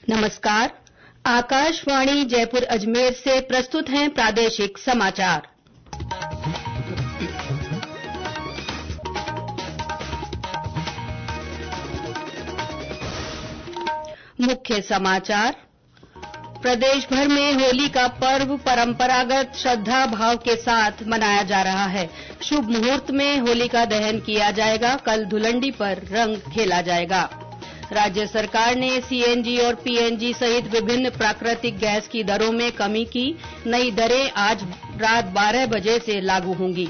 नमस्कार। आकाशवाणी जयपुर अजमेर से प्रस्तुत हैं प्रादेशिक समाचार। मुख्य समाचार। प्रदेश भर में होली का पर्व परंपरागत श्रद्धा भाव के साथ मनाया जा रहा है। शुभ मुहूर्त में होलिका दहन किया जाएगा। कल धुलंडी पर रंग खेला जाएगा। राज्य सरकार ने सीएनजी और पीएनजी सहित विभिन्न प्राकृतिक गैस की दरों में कमी की। नई दरें आज रात 12 बजे से लागू होंगी।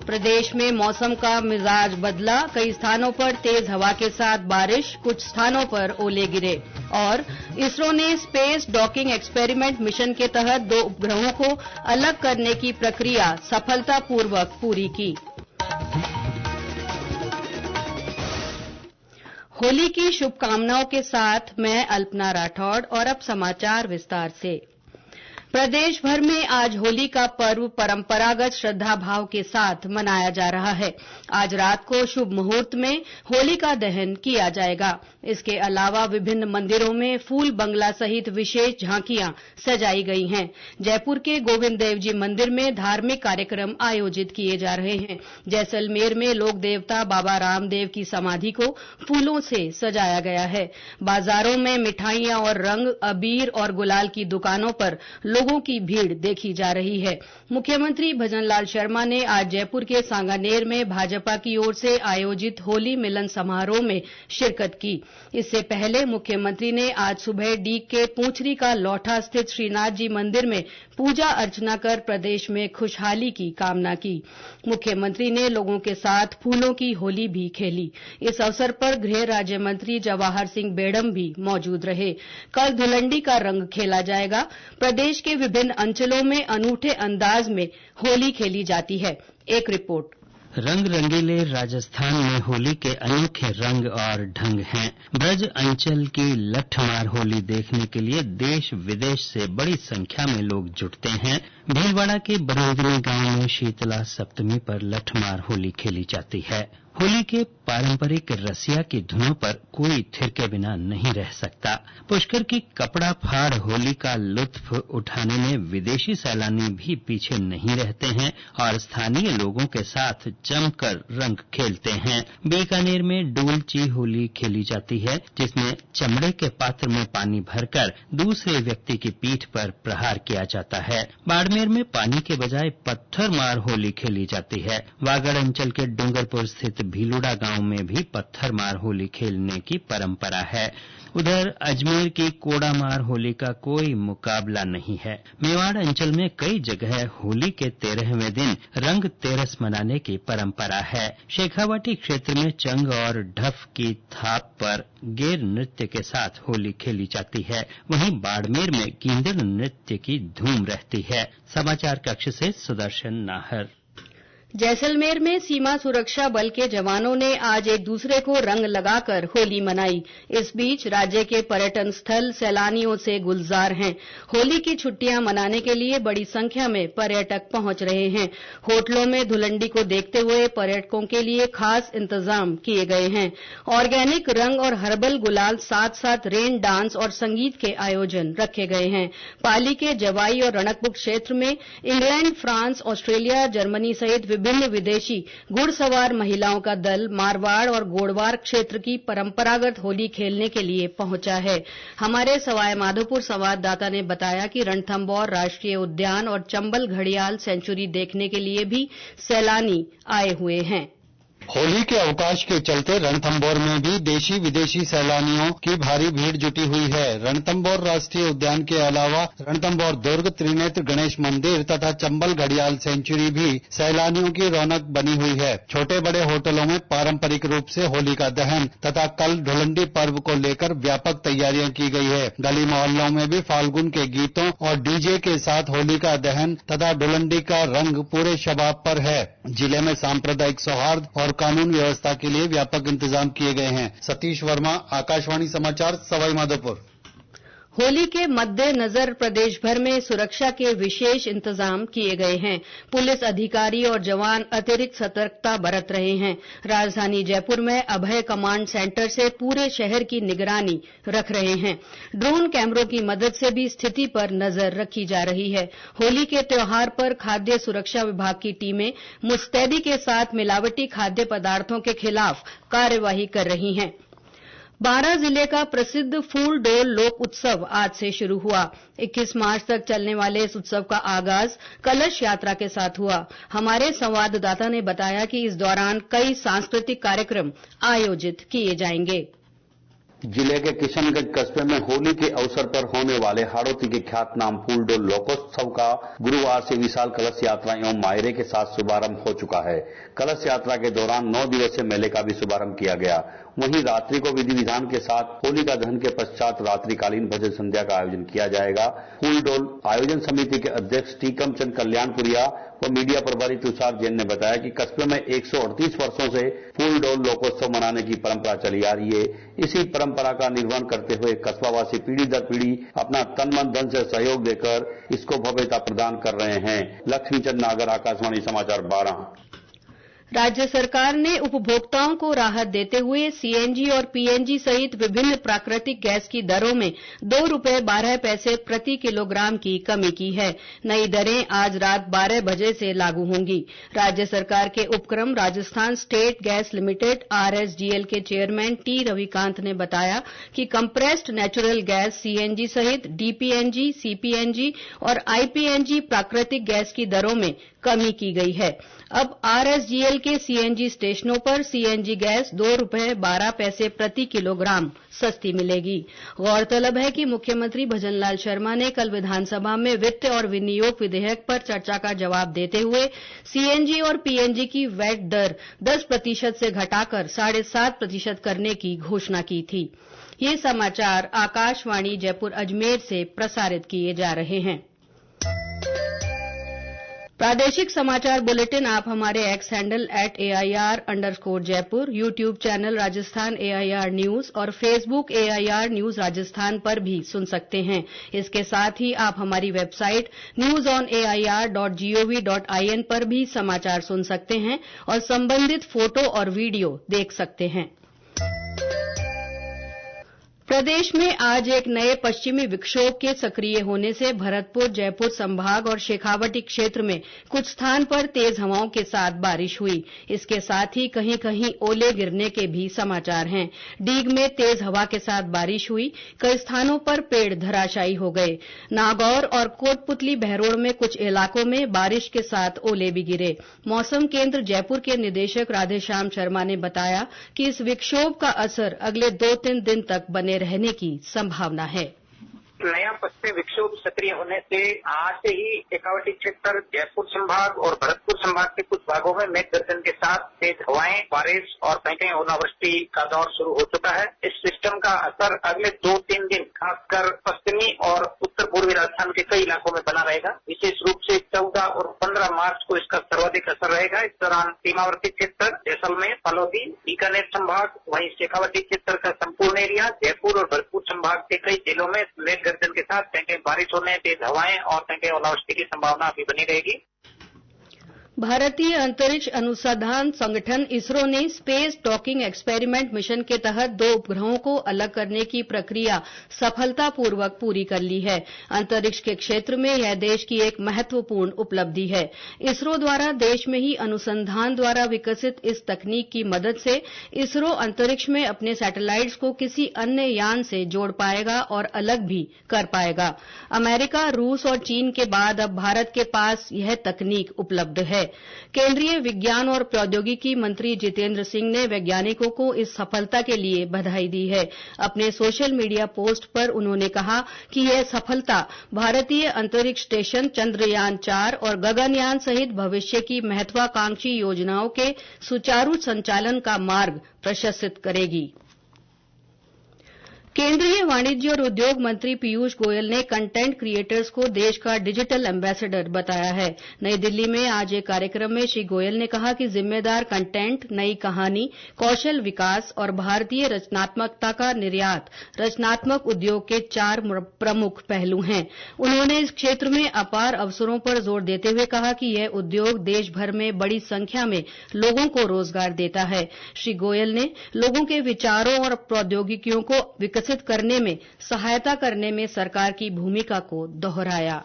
प्रदेश में मौसम का मिजाज बदला। कई स्थानों पर तेज हवा के साथ बारिश, कुछ स्थानों पर ओले गिरे। और इसरो ने स्पेस डॉकिंग एक्सपेरिमेंट मिशन के तहत 2 उपग्रहों को अलग करने की प्रक्रिया सफलतापूर्वक पूरी की। होली की शुभकामनाओं के साथ मैं अल्पना राठौड़ और अब समाचार विस्तार से। प्रदेश भर में आज होली का पर्व परंपरागत श्रद्धा भाव के साथ मनाया जा रहा है। आज रात को शुभ मुहूर्त में होलिका दहन किया जाएगा। इसके अलावा विभिन्न मंदिरों में फूल बंगला सहित विशेष झांकियां सजाई गई हैं। जयपुर के गोविंद देव जी मंदिर में धार्मिक कार्यक्रम आयोजित किए जा रहे हैं। जैसलमेर में लोक देवता बाबा रामदेव की समाधि को फूलों से सजाया गया है। बाजारों में मिठाइयां और रंग, अबीर और गुलाल की दुकानों पर लोगों की भीड़ देखी जा रही है। मुख्यमंत्री भजनलाल शर्मा ने आज जयपुर के सांगानेर में भाजपा की ओर से आयोजित होली मिलन समारोह में शिरकत की। इससे पहले मुख्यमंत्री ने आज सुबह डीग के पूंछरी का लौठा स्थित श्रीनाथ जी मंदिर में पूजा अर्चना कर प्रदेश में खुशहाली की कामना की। मुख्यमंत्री ने लोगों के साथ फूलों की होली भी खेली। इस अवसर पर गृह राज्य मंत्री जवाहर सिंह बेड़म भी मौजूद रहे। कल धुलंडी का रंग खेला जाएगा। प्रदेश के विभिन्न अंचलों में अनूठे अंदाज में होली खेली जाती है। एक रिपोर्ट। रंग रंगीले राजस्थान में होली के अनोखे रंग और ढंग हैं। ब्रज अंचल की लठमार होली देखने के लिए देश विदेश से बड़ी संख्या में लोग जुटते हैं। भीलवाड़ा के बरंगनी गांव में शीतला सप्तमी पर लठमार होली खेली जाती है। होली के पारंपरिक रसिया की धुनों पर कोई थिरके बिना नहीं रह सकता। पुष्कर की कपड़ा फाड़ होली का लुत्फ उठाने में विदेशी सैलानी भी पीछे नहीं रहते हैं और स्थानीय लोगों के साथ जमकर रंग खेलते हैं। बीकानेर में डोलची होली खेली जाती है, जिसमें चमड़े के पात्र में पानी भरकर दूसरे व्यक्ति की पीठ पर प्रहार किया जाता है। बाड़मेर में पानी के बजाय पत्थर मार होली खेली जाती है। वागड़ अंचल के डूंगरपुर स्थित भीलुड़ा गांव में भी पत्थर मार होली खेलने की परंपरा है। उधर अजमेर की कोड़ा मार होली का कोई मुकाबला नहीं है। मेवाड़ अंचल में कई जगह होली के 13वें दिन रंग तेरस मनाने की परंपरा है। शेखावाटी क्षेत्र में चंग और ढफ की थाप पर गेर नृत्य के साथ होली खेली जाती है। वहीं बाड़मेर में कींदड़ नृत्य की धूम रहती है। समाचार कक्ष से सुदर्शन नाहर। जैसलमेर में सीमा सुरक्षा बल के जवानों ने आज एक दूसरे को रंग लगाकर होली मनाई। इस बीच राज्य के पर्यटन स्थल सैलानियों से गुलजार हैं। होली की छुट्टियां मनाने के लिए बड़ी संख्या में पर्यटक पहुंच रहे हैं। होटलों में धुलंडी को देखते हुए पर्यटकों के लिए खास इंतजाम किए गए हैं। ऑर्गेनिक रंग और हर्बल गुलाल, साथ साथ रेन डांस और संगीत के आयोजन रखे गए हैं। पाली के जवाई और रणकपुर क्षेत्र में इंग्लैंड, फ्रांस, ऑस्ट्रेलिया, जर्मनी सहित विभिन्न विदेशी घुड़सवार महिलाओं का दल मारवाड़ और गोड़वार क्षेत्र की परंपरागत होली खेलने के लिए पहुंचा है। हमारे सवाई माधोपुर संवाददाता ने बताया कि रणथंभौर राष्ट्रीय उद्यान और चंबल घड़ियाल सेंचुरी देखने के लिए भी सैलानी आए हुए हैं। होली के अवकाश के चलते रणथंभौर में भी देशी विदेशी सैलानियों की भारी भीड़ जुटी हुई है। रणथंभौर राष्ट्रीय उद्यान के अलावा रणथंभौर दुर्ग, त्रिनेत्र गणेश मंदिर तथा चंबल घड़ियाल सेंचुरी भी सैलानियों की रौनक बनी हुई है। छोटे बड़े होटलों में पारंपरिक रूप से होली का दहन तथा कल धुलंडी पर्व को लेकर व्यापक तैयारियां की गई है। गली मोहल्लों में भी फाल्गुन के गीतों और डीजे के साथ होली का दहन तथा धुलंडी का रंग पूरे शबाब पर है। जिले में सांप्रदायिक सौहार्द और कानून व्यवस्था के लिए व्यापक इंतजाम किए गए हैं। सतीश वर्मा, आकाशवाणी समाचार, सवाई माधोपुर। होली के मद्देनजर प्रदेश भर में सुरक्षा के विशेष इंतजाम किए गए हैं। पुलिस अधिकारी और जवान अतिरिक्त सतर्कता बरत रहे हैं। राजधानी जयपुर में अभय कमांड सेंटर से पूरे शहर की निगरानी रख रहे हैं। ड्रोन कैमरों की मदद से भी स्थिति पर नजर रखी जा रही है। होली के त्योहार पर खाद्य सुरक्षा विभाग की टीमें मुस्तैदी के साथ मिलावटी खाद्य पदार्थों के खिलाफ कार्यवाही कर रही हैं। बारां जिले का प्रसिद्ध फूल डोल लोक उत्सव आज से शुरू हुआ। 21 मार्च तक चलने वाले इस उत्सव का आगाज कलश यात्रा के साथ हुआ। हमारे संवाददाता ने बताया कि इस दौरान कई सांस्कृतिक कार्यक्रम आयोजित किए जाएंगे। जिले के किशनगंज कस्बे में होली के अवसर पर होने वाले हाड़ौती के ख्यात नाम फूलडोल लोकोत्सव का गुरुवार से विशाल कलश यात्रा एवं मायरे के साथ शुभारंभ हो चुका है। कलश यात्रा के दौरान 9 दिवसीय मेले का भी शुभारंभ किया गया। वहीं रात्रि को विधि विधान के साथ होलिका दहन के पश्चात रात्रिकालीन भजन संध्या का आयोजन किया जाएगा। फूलडोल आयोजन समिति के अध्यक्ष टीकम चंद कल्याणपुरिया व मीडिया प्रभारी तुषार जैन ने बताया कि कस्बे में 138 वर्षों से फूलडोल लोकोत्सव मनाने की परंपरा चली आ रही है। इसी परंपरा का निर्वहन करते हुए कस्बावासी पीढ़ी दर पीढ़ी अपना तन मन धन से सहयोग देकर इसको भव्यता प्रदान कर रहे हैं। लक्ष्मीचंद नागर, आकाशवाणी समाचार, बारां। राज्य सरकार ने उपभोक्ताओं को राहत देते हुए सीएनजी और पीएनजी सहित विभिन्न प्राकृतिक गैस की दरों में ₹2.12 प्रति किलोग्राम की कमी की है। नई दरें आज रात 12 बजे से लागू होंगी। राज्य सरकार के उपक्रम राजस्थान स्टेट गैस लिमिटेड आरएसजीएल के चेयरमैन टी रविकांत ने बताया कि कंप्रेस्ड नेचुरल गैस सीएनजी सहित डीपीएनजी, सीपीएनजी और आईपीएनजी प्राकृतिक गैस की दरों में कमी की गई है। अब आरएसजीएल के सीएनजी स्टेशनों पर सीएनजी गैस ₹2.12 प्रति किलोग्राम सस्ती मिलेगी। गौरतलब है कि मुख्यमंत्री भजनलाल शर्मा ने कल विधानसभा में वित्त और विनियोग विधेयक पर चर्चा का जवाब देते हुए सीएनजी और पीएनजी की वैट दर 10% से घटाकर 7.5% करने की घोषणा की थी। ये समाचार आकाशवाणी जयपुर अजमेर से प्रसारित किए जा रहे हैं। प्रादेशिक समाचार बुलेटिन आप हमारे एक्स हैंडल @AIR_जयपुर, YouTube channel Rajasthan AIR news और फेसबुक AIR न्यूज राजस्थान पर भी सुन सकते हैं। इसके साथ ही आप हमारी वेबसाइट newsonair.gov.in पर भी समाचार सुन सकते हैं और संबंधित फोटो और वीडियो देख सकते हैं। प्रदेश में आज एक नए पश्चिमी विक्षोभ के सक्रिय होने से भरतपुर, जयपुर संभाग और शेखावटी क्षेत्र में कुछ स्थान पर तेज हवाओं के साथ बारिश हुई। इसके साथ ही कहीं कहीं ओले गिरने के भी समाचार हैं। डीग में तेज हवा के साथ बारिश हुई। कई स्थानों पर पेड़ धराशायी हो गए। नागौर और कोटपुतली बहरोड़ में कुछ इलाकों में बारिश के साथ ओले भी गिरे। मौसम केंद्र जयपुर के निदेशक राधेश्याम शर्मा ने बताया कि इस विक्षोभ का असर अगले 2-3 दिन तक बने रहने की संभावना है। नया पश्चिमी विक्षोभ सक्रिय होने से आज से ही शेखावटी क्षेत्र, जयपुर संभाग और भरतपुर संभाग के कुछ भागों में मेघ गर्जन के साथ तेज हवाएं, बारिश और कहीं कहीं ओलावृष्टि का दौर शुरू हो चुका है। इस सिस्टम का असर अगले 2-3 दिन खासकर पश्चिमी और उत्तर पूर्वी राजस्थान के कई इलाकों में बना रहेगा। विशेष रूप से 14 और 15 मार्च को इसका सर्वाधिक असर रहेगा। इस दौरान सीमावर्ती क्षेत्र जैसलमेर, फलौदी, बीकानेर संभाग, वहीं शेखावटी क्षेत्र का संपूर्ण एरिया, जयपुर और भरतपुर संभाग के कई जिलों में मेघ गर्जन के साथ कहीं बारिश होने, तेज हवाएं और कहीं ओलावृष्टि की संभावना अभी बनी रहेगी। भारतीय अंतरिक्ष अनुसंधान संगठन इसरो ने स्पेस डॉकिंग एक्सपेरिमेंट मिशन के तहत 2 उपग्रहों को अलग करने की प्रक्रिया सफलतापूर्वक पूरी कर ली है। अंतरिक्ष के क्षेत्र में यह देश की एक महत्वपूर्ण उपलब्धि है। इसरो द्वारा देश में ही अनुसंधान द्वारा विकसित इस तकनीक की मदद से इसरो अंतरिक्ष में अपने सैटेलाइट्स को किसी अन्य यान से जोड़ पाएगा और अलग भी कर पाएगा। अमेरिका, रूस और चीन के बाद अब भारत के पास यह तकनीक उपलब्ध है। केंद्रीय विज्ञान और प्रौद्योगिकी मंत्री जितेंद्र सिंह ने वैज्ञानिकों को इस सफलता के लिए बधाई दी है। अपने सोशल मीडिया पोस्ट पर उन्होंने कहा कि यह सफलता भारतीय अंतरिक्ष स्टेशन चंद्रयान 4 और गगनयान सहित भविष्य की महत्वाकांक्षी योजनाओं के सुचारू संचालन का मार्ग प्रशस्त करेगी। केंद्रीय वाणिज्य और उद्योग मंत्री पीयूष गोयल ने कंटेंट क्रिएटर्स को देश का डिजिटल एम्बेसडर बताया है। नई दिल्ली में आज एक कार्यक्रम में श्री गोयल ने कहा कि जिम्मेदार कंटेंट, नई कहानी, कौशल विकास और भारतीय रचनात्मकता का निर्यात रचनात्मक उद्योग के 4 प्रमुख पहलू हैं। उन्होंने इस क्षेत्र में अपार अवसरों पर जोर देते हुए कहा कि यह उद्योग देश भर में बड़ी संख्या में लोगों को रोजगार देता है। श्री गोयल ने लोगों के विचारों और प्रौद्योगिकियों को विकसित करने में सहायता करने में सरकार की भूमिका को दोहराया।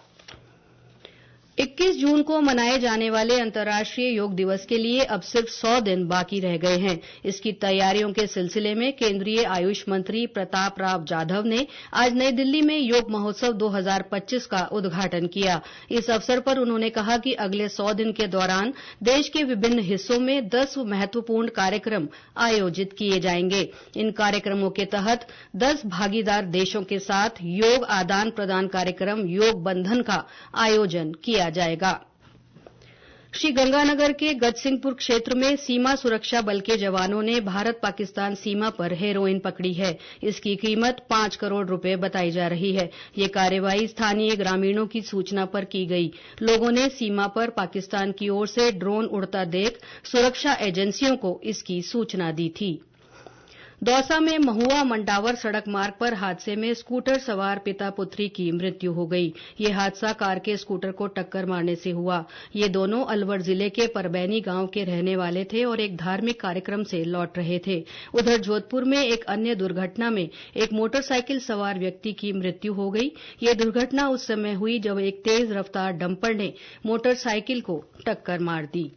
21 जून को मनाए जाने वाले अंतर्राष्ट्रीय योग दिवस के लिए अब सिर्फ 100 दिन बाकी रह गए हैं। इसकी तैयारियों के सिलसिले में केंद्रीय आयुष मंत्री प्रताप राव जाधव ने आज नई दिल्ली में योग महोत्सव 2025 का उद्घाटन किया। इस अवसर पर उन्होंने कहा कि अगले 100 दिन के दौरान देश के विभिन्न हिस्सों में 10 महत्वपूर्ण कार्यक्रम आयोजित किए जाएंगे। इन कार्यक्रमों के तहत 10 भागीदार देशों के साथ योग आदान प्रदान कार्यक्रम योग बंधन का आयोजन किया जाएगा। श्रीगंगानगर के गजसिंहपुर क्षेत्र में सीमा सुरक्षा बल के जवानों ने भारत पाकिस्तान सीमा पर हेरोइन पकड़ी है। इसकी कीमत 5 करोड़ रुपए बताई जा रही है। ये कार्रवाई स्थानीय ग्रामीणों की सूचना पर की गई। लोगों ने सीमा पर पाकिस्तान की ओर से ड्रोन उड़ता देख सुरक्षा एजेंसियों को इसकी सूचना दी थी। दौसा में महुआ मंडावर सड़क मार्ग पर हादसे में स्कूटर सवार पिता पुत्री की मृत्यु हो गई। ये हादसा कार के स्कूटर को टक्कर मारने से हुआ। ये दोनों अलवर जिले के परबैनी गांव के रहने वाले थे और एक धार्मिक कार्यक्रम से लौट रहे थे। उधर जोधपुर में एक अन्य दुर्घटना में एक मोटरसाइकिल सवार व्यक्ति की मृत्यु हो गई। ये दुर्घटना उस समय हुई जब एक तेज रफ्तार डंपर ने मोटरसाइकिल को टक्कर मार दी।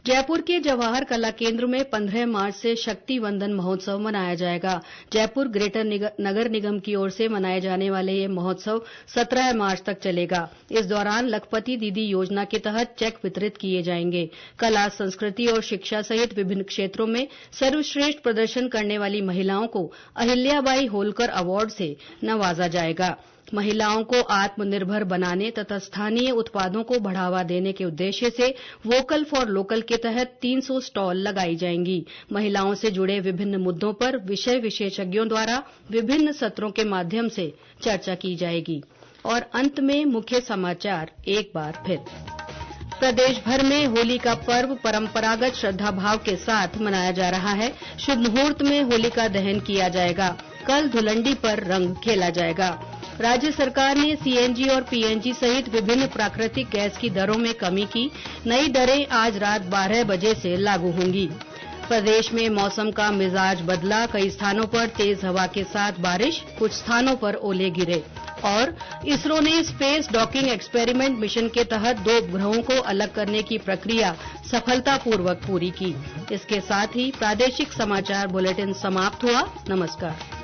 जयपुर के जवाहर कला केंद्र में 15 मार्च से शक्ति वंदन महोत्सव मनाया जाएगा। जयपुर ग्रेटर नगर निगम की ओर से मनाए जाने वाले ये महोत्सव 17 मार्च तक चलेगा। इस दौरान लखपति दीदी योजना के तहत चेक वितरित किए जाएंगे। कला, संस्कृति और शिक्षा सहित विभिन्न क्षेत्रों में सर्वश्रेष्ठ प्रदर्शन करने वाली महिलाओं को अहिल्याबाई होलकर अवार्ड से नवाजा जाएगा। महिलाओं को आत्मनिर्भर बनाने तथा स्थानीय उत्पादों को बढ़ावा देने के उद्देश्य से वोकल फॉर लोकल के तहत 300 स्टॉल लगाई जाएंगी। महिलाओं से जुड़े विभिन्न मुद्दों पर विषय विशेषज्ञों द्वारा विभिन्न सत्रों के माध्यम से चर्चा की जाएगी। और अंत में मुख्य समाचार एक बार फिर। प्रदेश भर में होली का पर्व परंपरागत श्रद्धा भाव के साथ मनाया जा रहा है। शुभ मुहूर्त में होलिका दहन किया जाएगा। कल धुलंडी पर रंग खेला जाएगा। राज्य सरकार ने सीएनजी और पीएनजी सहित विभिन्न प्राकृतिक गैस की दरों में कमी की। नई दरें आज रात 12 बजे से लागू होंगी। प्रदेश में मौसम का मिजाज बदला। कई स्थानों पर तेज हवा के साथ बारिश, कुछ स्थानों पर ओले गिरे। और इसरो ने स्पेस डॉकिंग एक्सपेरिमेंट मिशन के तहत 2 उपग्रहों को अलग करने की प्रक्रिया सफलतापूर्वक पूरी की। इसके साथ ही प्रादेशिक समाचार बुलेटिन समाप्त हुआ। नमस्कार।